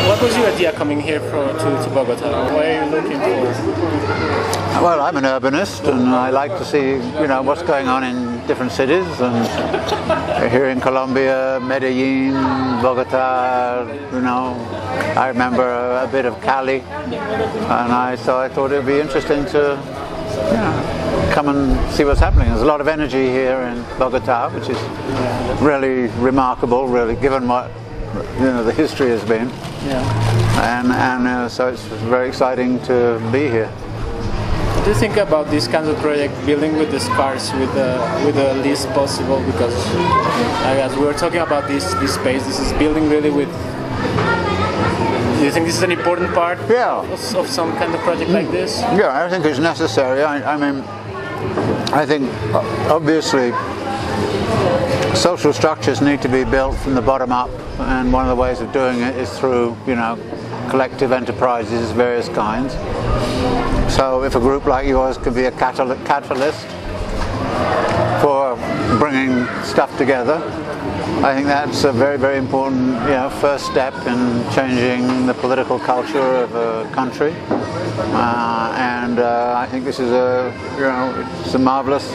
What was your idea coming here to Bogota? What are you looking for? Well, I'm an urbanist, and I like to see, what's going on in different cities. And here in Colombia, Medellin, Bogota, I remember a bit of Cali, and so I thought it would be interesting to, come and see what's happening. There's a lot of energy here in Bogota, which is really remarkable, really, given what the history has been. And so it's very exciting to be here. What do you think about this kind of project, building with the scarce, with the least possible? Because as we were talking about this space, this is building really with. Do you think this is an important part of some kind of project like this? Yeah, I think it's necessary. I think obviously social structures need to be built from the bottom up, and one of the ways of doing it is through, collective enterprises of various kinds. So if a group like yours could be a catalyst for bringing stuff together, I think that's a very, very important, first step in changing the political culture of a country. And I think this is it's a marvelous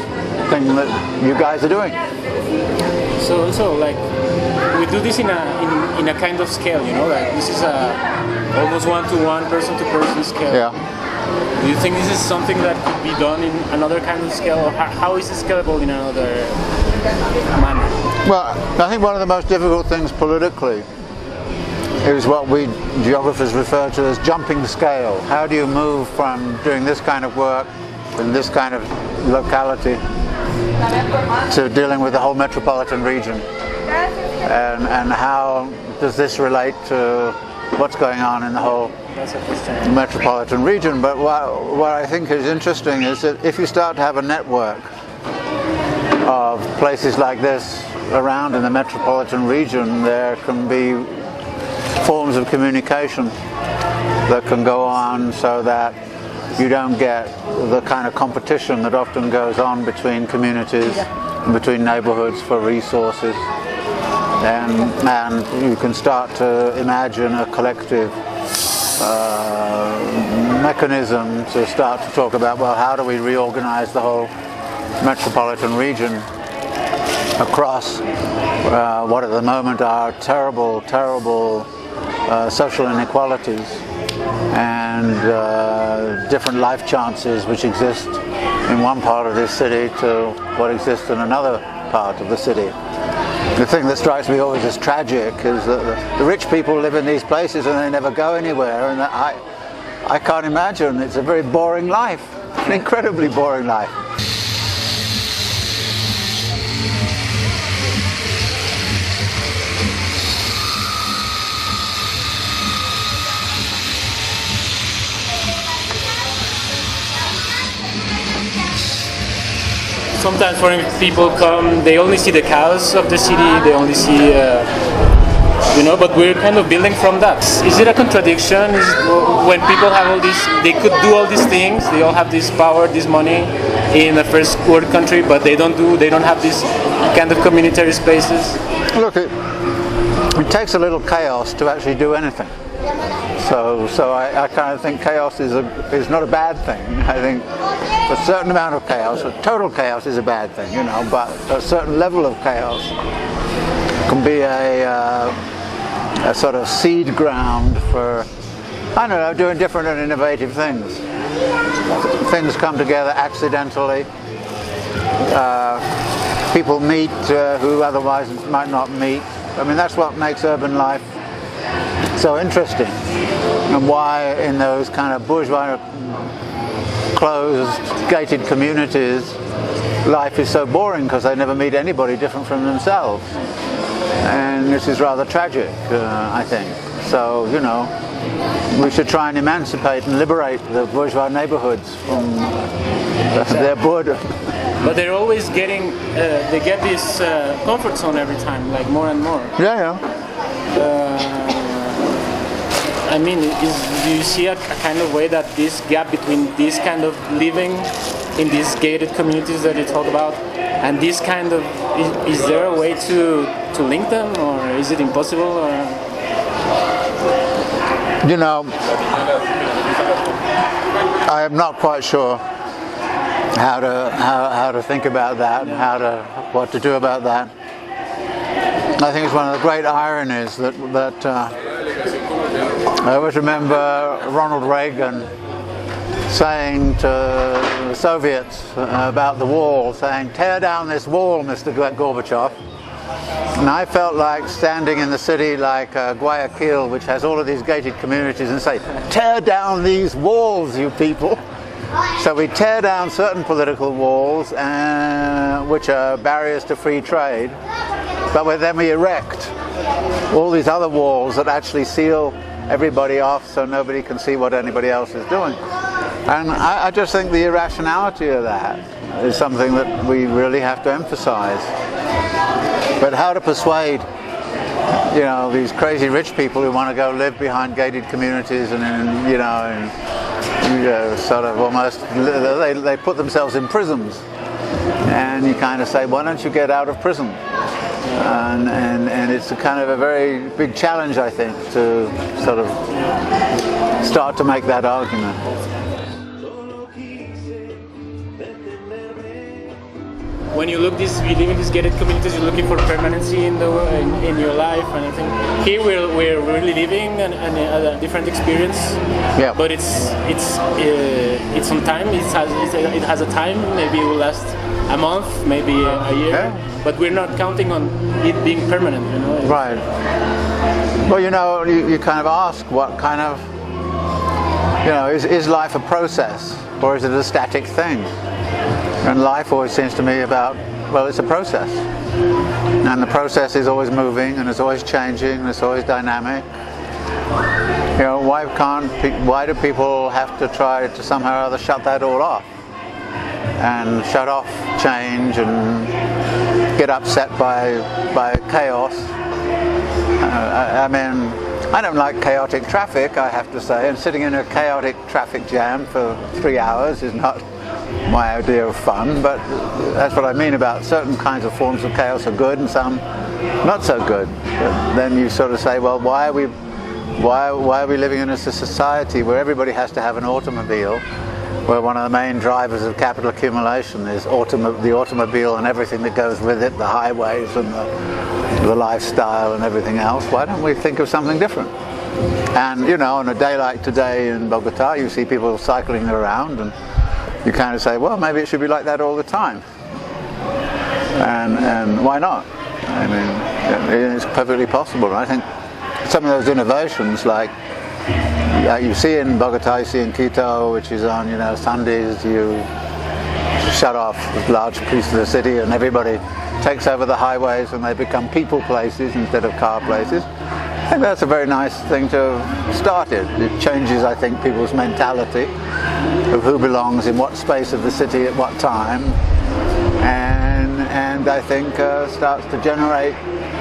thing that you guys are doing. So like we do this in a kind of scale, like this is a almost one-to-one, person-to-person scale. Yeah. Do you think this is something that could be done in another kind of scale, or how is it scalable in another manner? Well, I think one of the most difficult things politically is what we geographers refer to as jumping scale. How do you move from doing this kind of work in this kind of locality to dealing with the whole metropolitan region? And how does this relate to what's going on in the whole metropolitan region? But what I think is interesting is that if you start to have a network of places like this around in the metropolitan region, there can be forms of communication that can go on so that you don't get the kind of competition that often goes on between communities and between neighborhoods for resources. And you can start to imagine a collective mechanism to start to talk about, well, how do we reorganize the whole metropolitan region across what at the moment are terrible social inequalities and different life chances which exist in one part of this city to what exists in another part of the city. The thing that strikes me always as tragic is that the rich people live in these places and they never go anywhere, and I can't imagine. It's a very boring life, an incredibly boring life. Sometimes foreign people come, they only see the chaos of the city, they only see, but we're kind of building from that. Is it a contradiction? When people have all this, they could do all these things, they all have this power, this money in a first world country, but they don't have these kind of communitary spaces? Look, it takes a little chaos to actually do anything. So I kind of think chaos is not a bad thing. I think a certain amount of chaos, total chaos is a bad thing, but a certain level of chaos can be a sort of seed ground for, doing different and innovative things. Things come together accidentally. People meet who otherwise might not meet. That's what makes urban life so interesting, and why in those kind of bourgeois closed gated communities life is so boring, because they never meet anybody different from themselves, and this is rather tragic, I think. So we should try and emancipate and liberate the bourgeois neighborhoods from their boredom. But they're always getting they get this comfort zone every time, like more and more. Do you see a kind of way that this gap between this kind of living in these gated communities that you talk about, and this kind of is there a way to link them, or is it impossible? Or? You know, I am not quite sure how to think about that and what to do about that. I think it's one of the great ironies that I always remember Ronald Reagan saying to the Soviets about the wall, saying, "Tear down this wall, Mr. Gorbachev." And I felt like standing in the city like Guayaquil, which has all of these gated communities, and say, "Tear down these walls, you people." So we tear down certain political walls, which are barriers to free trade, but then we erect all these other walls that actually seal everybody off so nobody can see what anybody else is doing. And I just think the irrationality of that is something that we really have to emphasize. But how to persuade, you know, these crazy rich people who want to go live behind gated communities and sort of almost, they put themselves in prisons. And you kind of say, why don't you get out of prison? And it's a kind of a very big challenge, I think, to sort of start to make that argument. When you live in these gated communities, you're looking for permanency in your life, and I think here we're really living a different experience. Yeah. But it's on time. It has a time. Maybe it will last a month, maybe a year. Yeah. But we're not counting on it being permanent. You know. Right. Well, you know, you kind of ask what kind of, you know, is life a process or is it a static thing? And life always seems to me about, well, it's a process. And the process is always moving and it's always changing and it's always dynamic. You know, why do people have to try to somehow or other shut that all off? And shut off change and get upset by chaos. I mean, I don't like chaotic traffic, I have to say, and sitting in a chaotic traffic jam for 3 hours is not my idea of fun, but that's what I mean about certain kinds of forms of chaos are good and some not so good. But then you sort of say, well, why are we living in a society where everybody has to have an automobile, where one of the main drivers of capital accumulation is the automobile and everything that goes with it, the highways and the lifestyle and everything else? Why don't we think of something different? And you know, on a day like today in Bogota, you see people cycling around and you kind of say, well, maybe it should be like that all the time. And why not? I mean, it's perfectly possible. I think some of those innovations, like you see in Bogota, you see in Quito, which is on, you know, Sundays, you shut off a large piece of the city and everybody takes over the highways and they become people places instead of car places. I think that's a very nice thing to have started. It changes, I think, people's mentality of who belongs in what space of the city at what time, and I think starts to generate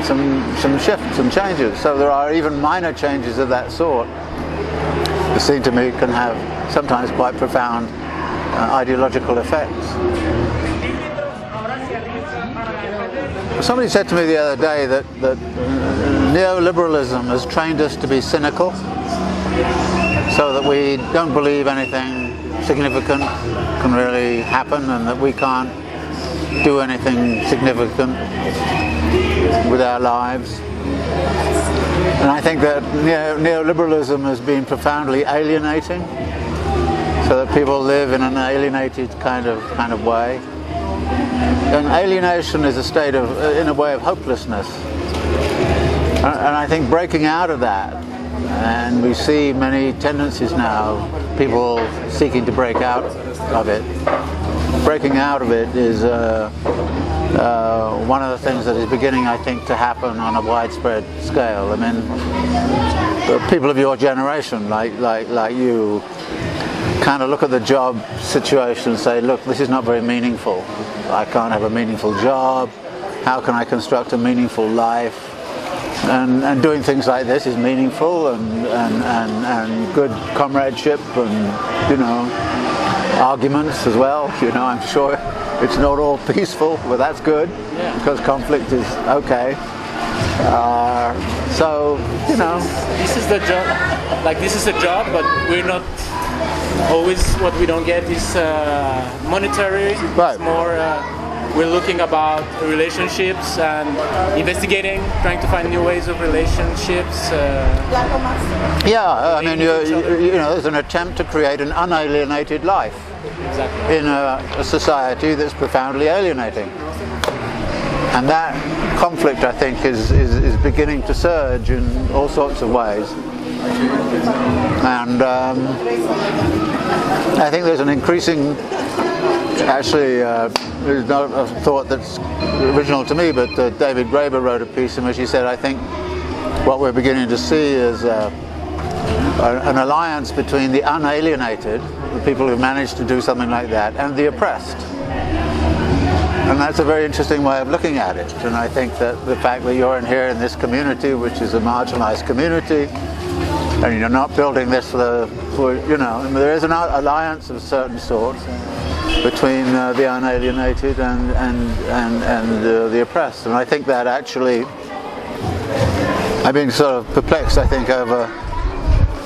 some shifts, some changes. So there are even minor changes of that sort that seem to me can have sometimes quite profound ideological effects. Somebody said to me the other day that neoliberalism has trained us to be cynical, so that we don't believe anything significant can really happen and that we can't do anything significant with our lives. And I think that neoliberalism has been profoundly alienating, so that people live in an alienated kind of way. And alienation is a state of, in a way, of hopelessness. And I think breaking out of that, and we see many tendencies now, people seeking to break out of it. Breaking out of it is one of the things that is beginning, I think, to happen on a widespread scale. I mean, people of your generation, like you, kind of look at the job situation and say, look, this is not very meaningful. I can't have a meaningful job. How can I construct a meaningful life? And doing things like this is meaningful and good comradeship, and you know, arguments as well. You know, I'm sure it's not all peaceful, but that's good because conflict is okay. So, you know, this is the job. Like, this is a job, but we're not always. What we don't get is monetary. Right. It's more. We're looking about relationships and investigating, trying to find new ways of relationships. Yeah, I mean, you know, there's an attempt to create an unalienated life in a society that's profoundly alienating. And that conflict, I think, is beginning to surge in all sorts of ways. And I think there's an increasing, actually, there's not a thought that's original to me, but David Graeber wrote a piece in which he said, I think what we're beginning to see is an alliance between the unalienated, the people who've managed to do something like that, and the oppressed. And that's a very interesting way of looking at it. And I think that the fact that you're in here in this community, which is a marginalized community, and you're not building this for you know, there is an alliance of a certain sort between the unalienated and the oppressed. And I think that actually, I've been sort of perplexed, I think, over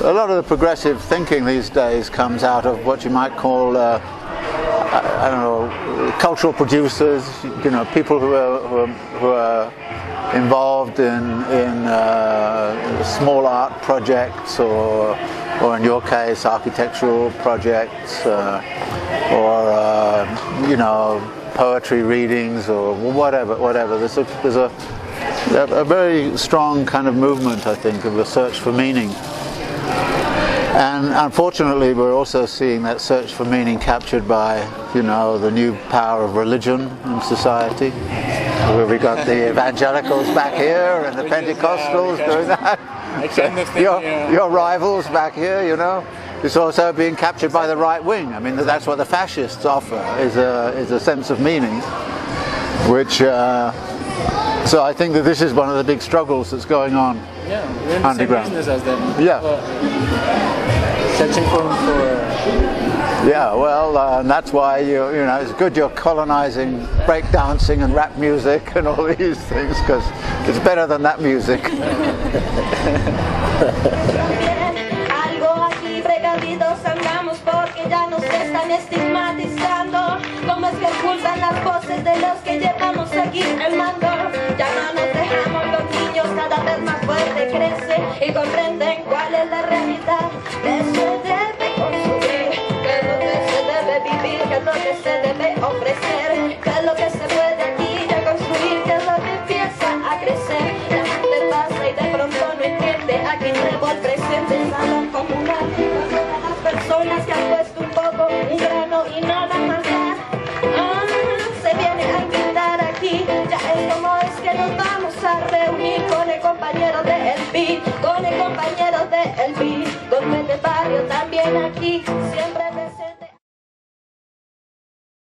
a lot of the progressive thinking these days comes out of what you might call I don't know, cultural producers, you know, people who are involved in small art projects, or in your case, architectural projects, or you know, poetry readings, or whatever. There's a very strong kind of movement, I think, of a search for meaning. And unfortunately, we're also seeing that search for meaning captured by, you know, the new power of religion in society. Where we got the evangelicals back here and the Pentecostals doing that. Your rivals back here, you know. It's also being captured by the right wing. I mean, that's what the fascists offer, is a sense of meaning, which. So I think that this is one of the big struggles that's going on underground. Same business as them. Searching for. Yeah, well, and that's why you know it's good you're colonizing breakdancing and rap music and all these things, because it's better than that music. Cómo es que ocultan las voces de los que llevamos aquí el mando. Ya no nos dejamos, los niños cada vez más fuerte crecen y comprenden cuál es la realidad. Que se debe consumir, que es lo que se debe vivir, que es lo que se debe ofrecer, que es lo que se puede aquí ya construir, que es lo que empieza a crecer. La gente pasa y de pronto no entiende, aquí llevo el presente, salón comunal, con todas las personas que han puesto un poco, un grano y no la maldad. Se viene a invitar aquí, ya es como es que nos vamos a reunir con el compañero de El Beat, con el compañero de El Beat, golpe de barrio también aquí, siempre